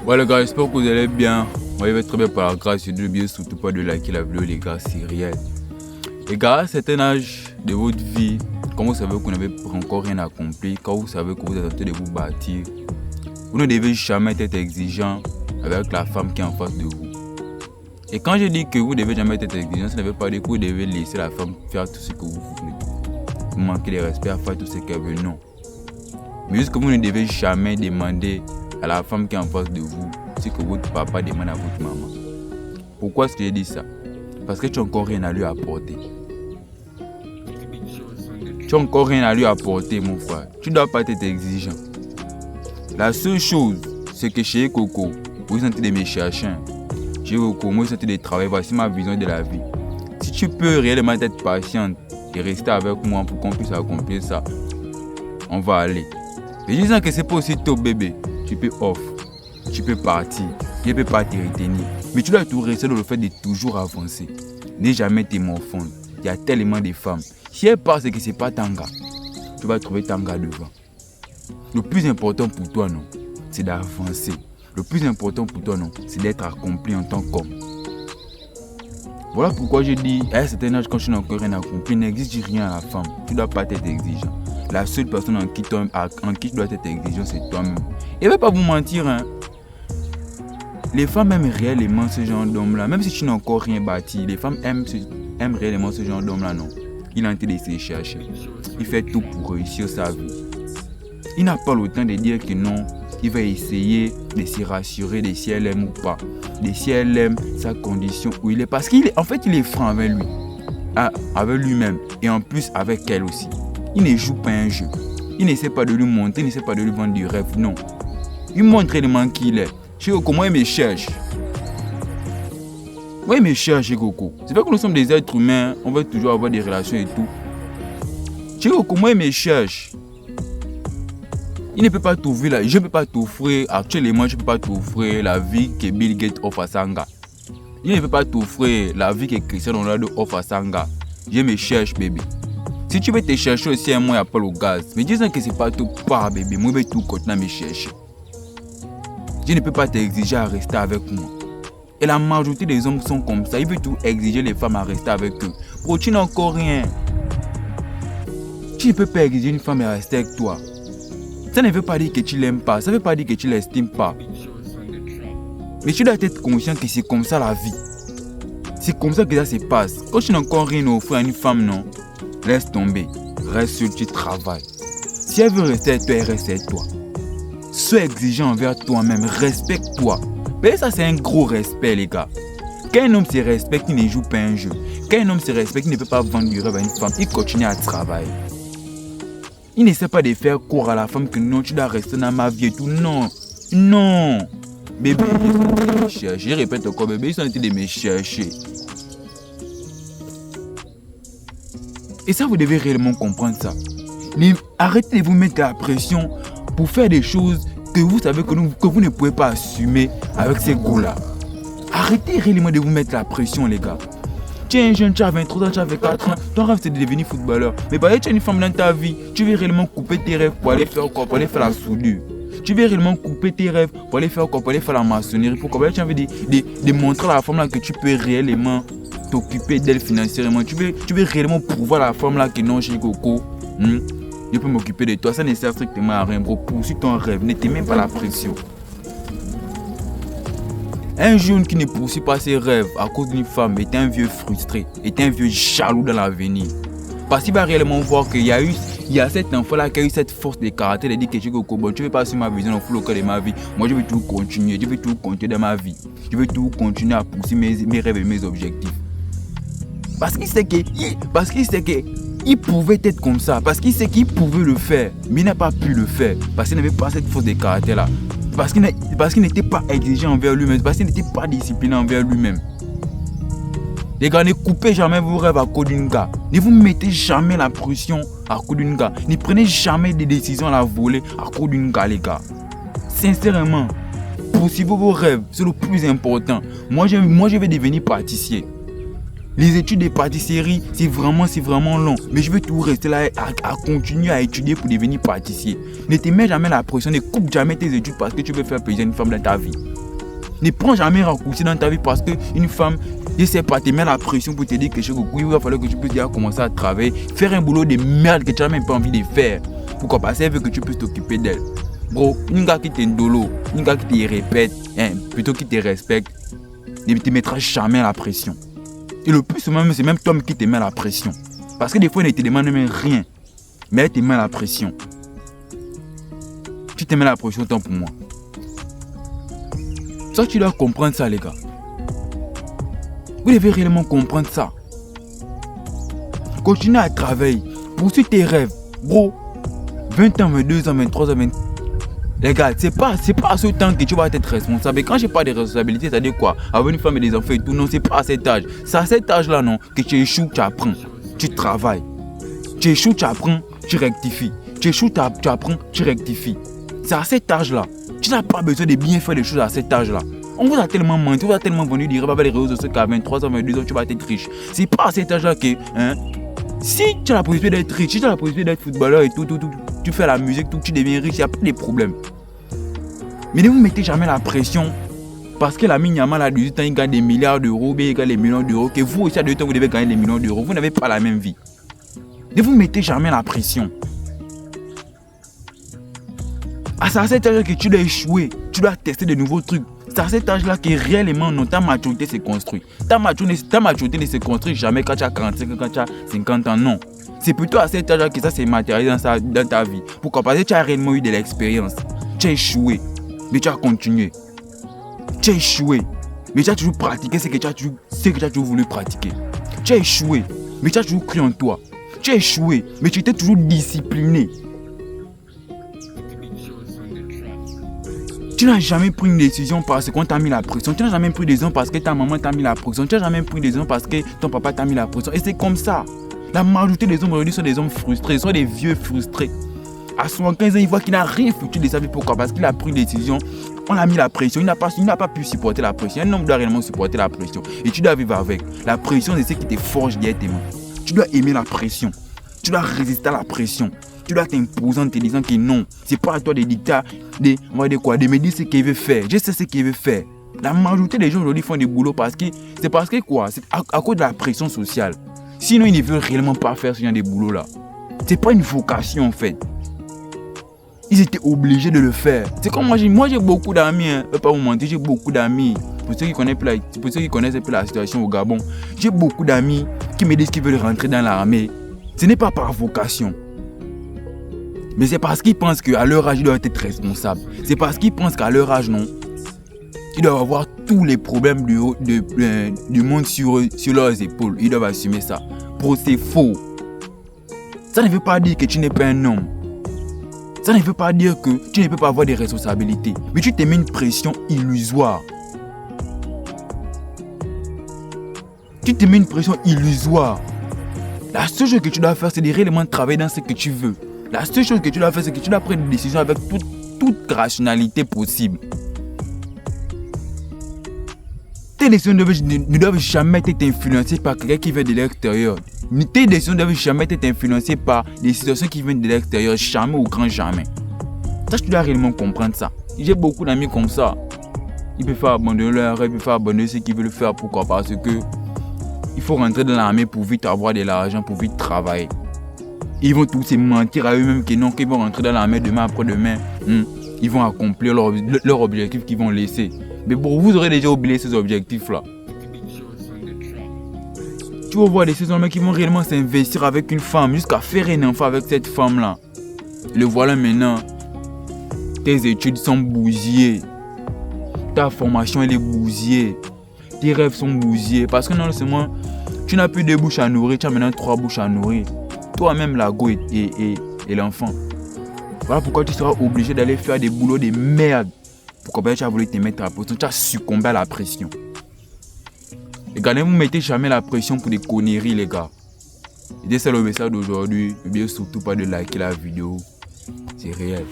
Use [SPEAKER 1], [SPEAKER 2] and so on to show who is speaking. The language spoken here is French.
[SPEAKER 1] Ouais les gars, j'espère que vous allez bien. Moi je vais très bien par la grâce de Dieu, bien surtout pas de liker la vidéo les gars, c'est réel. Les gars, à un certain âge de votre vie, quand vous savez que vous n'avez encore rien accompli, quand vous savez que vous êtes en train de vous bâtir, vous ne devez jamais être exigeant avec la femme qui est en face de vous. Et quand je dis que vous ne devez jamais être exigeant, ça ne veut pas dire que vous devez laisser la femme faire tout ce que vous voulez. Vous manquez de respect à faire tout ce qu'elle veut, non. Mais juste que vous ne devez jamais demander à la femme qui est en face de vous ce que votre papa demande à votre maman. Pourquoi est-ce que je dis ça? Parce que tu n'as encore rien à lui apporter. Tu n'as encore rien à lui apporter, mon frère. Tu ne dois pas être exigeant. La seule chose, c'est que chez Coco, vous êtes en train de me chercher. Chez Coco, moi, je suis en train de travailler. Voici ma vision de la vie. Si tu peux réellement être patiente et rester avec moi pour qu'on puisse accomplir ça, on va aller. Mais disant que c'est pas aussi tôt, bébé. Tu peux off. Tu peux partir. Je ne peux pas te retenir. Mais tu dois tout rester dans le fait de toujours avancer. Ne jamais te morfondre. Il y a tellement de femmes. Si elles pensent que ce n'est pas Tanga, tu vas trouver Tanga devant. Le plus important pour toi, non, c'est d'avancer. Le plus important pour toi, non, c'est d'être accompli en tant qu'homme. Voilà pourquoi je dis, à un certain âge, quand tu n'as encore rien accompli, n'exige rien à la femme. Tu ne dois pas être exigeant. La seule personne en qui tu dois être exigeant, c'est toi-même. Et je ne vais pas vous mentir, hein. Les femmes aiment réellement ce genre d'homme-là. Même si tu n'as encore rien bâti, les femmes aiment réellement ce genre d'homme-là, non. Il est en train de se chercher. Il fait tout pour réussir sa vie. Il n'a pas le temps de dire que non. Il va essayer de se rassurer de si elle aime ou pas. De si elle aime sa condition où il est. Parce qu'il est, en fait, il est franc avec lui. Avec lui-même. Et en plus avec elle aussi. Il ne joue pas un jeu. Il n'essaie pas de lui montrer, il n'essaie pas de lui vendre du rêve. Non. Il montre réellement qui il est. Chez Coco, moi, il me cherche. Moi, il me cherche, chez Coco. C'est vrai que nous sommes des êtres humains, on veut toujours avoir des relations et tout. Chez Coco, moi, il me cherche. Il ne peut pas t'ouvrir là. Je ne peux pas t'offrir, actuellement, je ne peux pas t'offrir la vie que Bill Gates offre à Sanga. Il ne peut pas t'offrir la vie que Cristiano Ronaldo offre à Sanga. Je me cherche, bébé. Si tu veux te chercher aussi, moi, il n'y a pas le gaz. Mais disons que ce n'est pas tout part, bébé. Moi, je vais tout continuer à me chercher. Je ne peux pas t'exiger à rester avec moi. Et la majorité des hommes sont comme ça. Ils veulent tout exiger les femmes à rester avec eux. Bro, tu n'as encore rien. Tu ne peux pas exiger une femme à rester avec toi. Ça ne veut pas dire que tu l'aimes pas. Ça ne veut pas dire que tu l'estimes pas. Mais tu dois être conscient que c'est comme ça la vie. C'est comme ça que ça se passe. Quand tu n'as encore rien à offrir à une femme, non, laisse tomber. Reste sur tu travailles. Si elle veut rester avec toi, elle reste avec toi. Sois exigeant envers toi-même, respecte-toi. Mais ça, c'est un gros respect, les gars. Quand un homme se respecte, il ne joue pas un jeu. Quand un homme se respecte, il ne peut pas vendre du rêve à une femme. Il continue à travailler. Il n'essaie pas de faire court à la femme que non, tu dois rester dans ma vie et tout. Non, non. Bébé, ils sont en train de me chercher. Je répète encore, bébé, ils sont en train de me chercher. Et ça, vous devez réellement comprendre ça. Mais arrêtez de vous mettre la pression pour faire des choses que vous savez que vous ne pouvez pas assumer avec ces goûts-là. Arrêtez réellement de vous mettre la pression, les gars. Tu es un jeune, tu as 23 ans, tu as 24 ans, ton rêve c'est de devenir footballeur. Mais bah, tu as une femme dans ta vie, tu veux réellement couper tes rêves pour aller faire quoi? Pour aller faire la soudure. Tu veux réellement couper tes rêves pour aller faire quoi? Pour aller faire la maçonnerie. Pourquoi? Tu as envie de montrer à la femme là que tu peux réellement t'occuper d'elle financièrement. Tu veux réellement prouver à la femme là que non, chez Coco. Je peux m'occuper de toi, ça ne sert strictement à rien, bro. Poursuis ton rêve, ne te mets pas la pression. Un jeune qui ne poursuit pas ses rêves à cause d'une femme est un vieux frustré, est un vieux jaloux dans l'avenir. Parce qu'il va réellement voir qu'il y a cet enfant-là qui a eu cette force de caractère de dire que tu ne veux pas suivre ma vision, au cœur de ma vie. Moi, je veux tout continuer, dans ma vie. Je veux tout continuer à poursuivre mes rêves et mes objectifs. Parce qu'il sait que il pouvait être comme ça, parce qu'il sait qu'il pouvait le faire, mais il n'a pas pu le faire, parce qu'il n'avait pas cette force de caractère-là, parce qu'il n'était pas exigeant envers lui-même, parce qu'il n'était pas discipliné envers lui-même. Les gars, ne coupez jamais vos rêves à cause d'une gars. Ne vous mettez jamais la pression à cause d'une gars. Ne prenez jamais des décisions à la volée à cause d'une gars, les gars. Sincèrement, poursuivez vos rêves, c'est le plus important. Moi, je vais devenir pâtissier. Les études de pâtisserie, c'est vraiment long. Mais je veux tout rester là à continuer à étudier pour devenir pâtissier. Ne te mets jamais la pression, ne coupe jamais tes études parce que tu veux faire plaisir à une femme dans ta vie. Ne prends jamais un raccourci dans ta vie parce qu'une femme, je sais pas, te met la pression pour te dire que il va falloir que tu puisses déjà commencer à travailler, faire un boulot de merde que tu n'as même pas envie de faire. Pourquoi? Parce qu'elle veut que tu puisses t'occuper d'elle. Bro, une gars qui t'endolo, une gars qui te répète, plutôt qui te respecte, ne te mettra jamais la pression. Et le plus souvent, c'est même toi qui te met la pression. Parce que des fois, elle ne te demande même rien. Mais elle te met la pression. Tu te mets la pression tant pour moi. Ça, tu dois comprendre ça, les gars. Vous devez réellement comprendre ça. Continue à travailler. Poursuis tes rêves. Bro, 20 ans, 22 ans, 23 ans, 20... Les gars, c'est pas à ce temps que tu vas être responsable. Et quand je parle de responsabilité, ça veut dire quoi? Avoir une femme et des enfants et tout. Non, c'est pas à cet âge. C'est à cet âge-là, non, que tu échoues, tu apprends. Tu travailles. Tu échoues, tu apprends, tu rectifies. Tu échoues, tu apprends, tu rectifies. C'est à cet âge-là. Tu n'as pas besoin de bien faire les choses à cet âge-là. On vous a tellement menti, on vous a tellement vendu du rêve avec les réseaux sociaux qu'à 23 ans, 22 ans, tu vas être riche. C'est pas à cet âge-là que, si tu as la possibilité d'être riche, si tu as la possibilité d'être footballeur et tout, tu fais la musique, tout, tu deviens riche, il n'y a pas de problème. Mais ne vous mettez jamais la pression parce que la mine Yamal à 18 ans, il gagne des milliards d'euros, il gagne des millions d'euros, que vous aussi à 18 ans, vous devez gagner des millions d'euros. Vous n'avez pas la même vie. Ne vous mettez jamais la pression. C'est à cet âge que tu dois échouer, tu dois tester de nouveaux trucs. C'est à cet âge-là que réellement ta maturité se construit. Ta maturité ne se construit jamais quand tu as 45 ans, quand tu as 50 ans, non. C'est plutôt à cet âge-là que ça s'est matérialisé dans ta vie. Pourquoi? Parce que tu as réellement eu de l'expérience. Tu as échoué, mais tu as continué. Tu as échoué, mais tu as toujours pratiqué ce que tu as toujours voulu pratiquer. Tu as échoué, mais tu as toujours cru en toi. Tu as échoué, mais tu étais toujours discipliné. Tu n'as jamais pris une décision parce qu'on t'a mis la pression. Tu n'as jamais pris une décision parce que ta maman t'a mis la pression. Tu n'as jamais pris une décision parce que ton papa t'a mis la pression. Et c'est comme ça. La majorité des hommes aujourd'hui sont des hommes frustrés. Ils sont des vieux frustrés. À 75 ans, il voit qu'il n'a rien foutu de sa vie. Pourquoi? Parce qu'il a pris une décision. On a mis la pression. Il n'a pas pu supporter la pression. Un homme doit réellement supporter la pression. Et tu dois vivre avec. La pression, c'est ce qui te forge derrière tes mains. Tu dois aimer la pression. Tu dois résister à la pression. Tu dois t'imposer en te disant que non, c'est pas à toi de dicter, de me dire ce qu'il veut faire. Je sais ce qu'il veut faire. La majorité des gens aujourd'hui font des boulots parce que c'est à cause de la pression sociale. Sinon, ils ne veulent réellement pas faire ce genre de boulot là. C'est pas une vocation en fait. Ils étaient obligés de le faire. C'est comme moi j'ai beaucoup d'amis, je ne vais pas vous mentir, j'ai beaucoup d'amis. Pour ceux qui connaissent un peu la situation au Gabon, j'ai beaucoup d'amis qui me disent qu'ils veulent rentrer dans l'armée. Ce n'est pas par vocation. Mais c'est parce qu'ils pensent qu'à leur âge, ils doivent être responsables. C'est parce qu'ils pensent qu'à leur âge, non, ils doivent avoir tous les problèmes du monde sur leurs épaules. Ils doivent assumer ça. Pour c'est faux. Ça ne veut pas dire que tu n'es pas un homme. Ça ne veut pas dire que tu ne peux pas avoir des responsabilités. Mais tu te mets une pression illusoire. Tu te mets une pression illusoire. La seule chose que tu dois faire, c'est de réellement travailler dans ce que tu veux. La seule chose que tu dois faire, c'est que tu dois prendre une décision avec toute rationalité possible. Tes décisions ne doivent jamais être influencées par quelqu'un qui vient de l'extérieur. Tes décisions ne doivent jamais être influencées par des situations qui viennent de l'extérieur, jamais ou grand jamais. Ça, tu dois réellement comprendre ça. J'ai beaucoup d'amis comme ça. Ils peuvent faire abandonner leur rêve, ils peuvent faire abandonner ce qu'ils veulent faire. Pourquoi? Parce que il faut rentrer dans l'armée pour vite avoir de l'argent, pour vite travailler. Ils vont tous se mentir à eux-mêmes que non, qu'ils vont rentrer dans l'armée demain après-demain. Ils vont accomplir leur objectif qu'ils vont laisser. Mais bon, vous aurez déjà oublié ces objectifs-là. Tu vas voir des hommes qui vont réellement s'investir avec une femme jusqu'à faire un enfant avec cette femme-là. Le voilà maintenant. Tes études sont bousillées. Ta formation elle est bousillée. Tes rêves sont bousillés. Parce que non seulement tu n'as plus de bouches à nourrir, tu as maintenant 3 bouches à nourrir. Toi-même, la go et l'enfant. Voilà pourquoi tu seras obligé d'aller faire des boulots de merde. Pourquoi tu as voulu te mettre à la pression, tu as succombé à la pression. Les gars, ne vous mettez jamais la pression pour des conneries, les gars. Et c'est le message d'aujourd'hui. N'oubliez surtout pas de liker la vidéo. C'est réel.